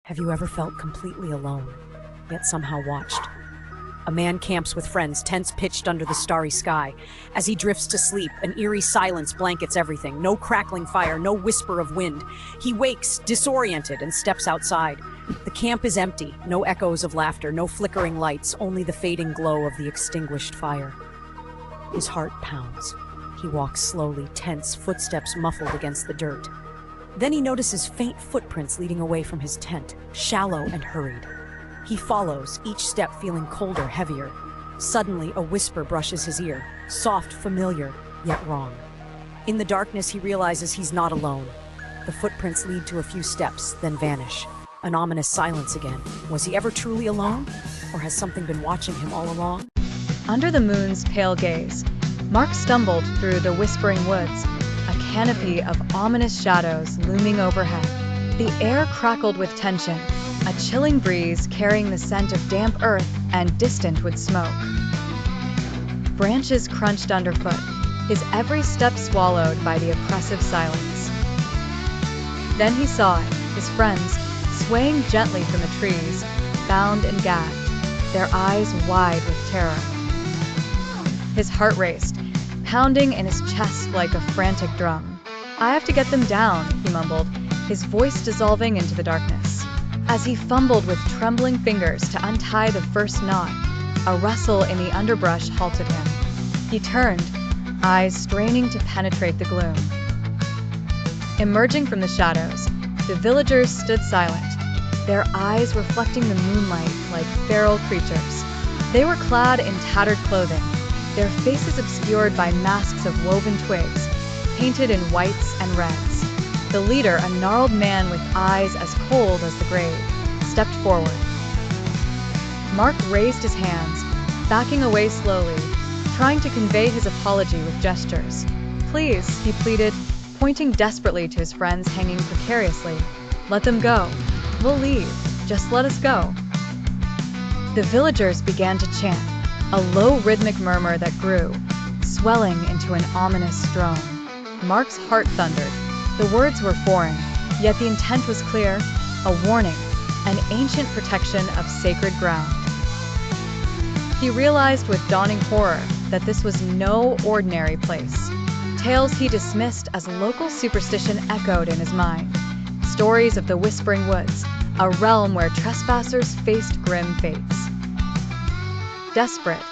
Have you ever felt completely alone, yet somehow watched? A man camps with friends, tents pitched under the starry sky. As he drifts to sleep, an eerie silence blankets everything. No crackling fire, no whisper of wind. He wakes, disoriented, and steps outside. The camp is empty, no echoes of laughter, no flickering lights, only the fading glow of the extinguished fire. His heart pounds. He walks slowly, tense, footsteps muffled against the dirt. Then he notices faint footprints leading away from his tent, shallow and hurried. He follows, each step feeling colder, heavier. Suddenly, a whisper brushes his ear, soft, familiar, yet wrong. In the darkness, he realizes he's not alone. The footprints lead to a few steps, then vanish. An ominous silence again. Was he ever truly alone? Or has something been watching him all along? Under the moon's pale gaze, Mark stumbled through the whispering woods, a canopy of ominous shadows looming overhead. The air crackled with tension, a chilling breeze carrying the scent of damp earth and distant wood smoke. Branches crunched underfoot, his every step swallowed by the oppressive silence. Then he saw it, his friends, swaying gently from the trees, bound and gagged, their eyes wide with terror. His heart raced, pounding in his chest like a frantic drum. "I have to get them down," he mumbled, his voice dissolving into the darkness. As he fumbled with trembling fingers to untie the first knot, a rustle in the underbrush halted him. He turned, eyes straining to penetrate the gloom. Emerging from the shadows, the villagers stood silent, their eyes reflecting the moonlight like feral creatures. They were clad in tattered clothing, their faces obscured by masks of woven twigs, painted in whites and reds. The leader, a gnarled man with eyes as cold as the grave, stepped forward. Mark raised his hands, backing away slowly, trying to convey his apology with gestures. "Please," he pleaded, pointing desperately to his friends hanging precariously. "Let them go. We'll leave. Just let us go." The villagers began to chant, a low rhythmic murmur that grew, swelling into an ominous drone. Mark's heart thundered. The words were foreign, yet the intent was clear, a warning, an ancient protection of sacred ground. He realized with dawning horror that this was no ordinary place. Tales he dismissed as local superstition echoed in his mind. Stories of the Whispering Woods, a realm where trespassers faced grim fates. Desperate,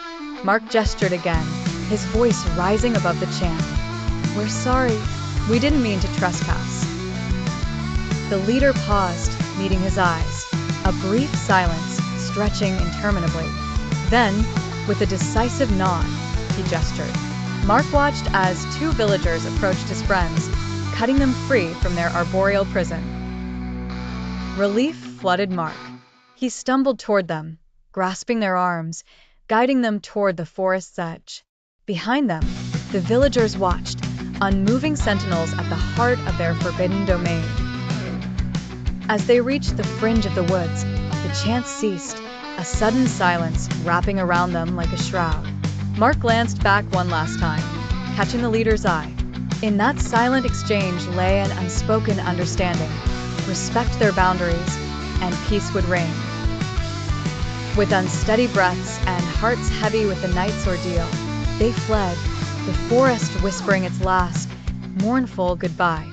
Mark gestured again, his voice rising above the chant. "We're sorry. We didn't mean to trespass." The leader paused, meeting his eyes, a brief silence stretching interminably. Then, with a decisive nod, he gestured. Mark watched as two villagers approached his friends, cutting them free from their arboreal prison. Relief flooded Mark. He stumbled toward them, grasping their arms, guiding them toward the forest's edge. Behind them, the villagers watched, unmoving sentinels at the heart of their forbidden domain. As they reached the fringe of the woods, the chant ceased, a sudden silence wrapping around them like a shroud. Mark glanced back one last time, catching the leader's eye. In that silent exchange lay an unspoken understanding. Respect their boundaries, and peace would reign. With unsteady breaths and hearts heavy with the night's ordeal, they fled, the forest whispering its last, mournful goodbye.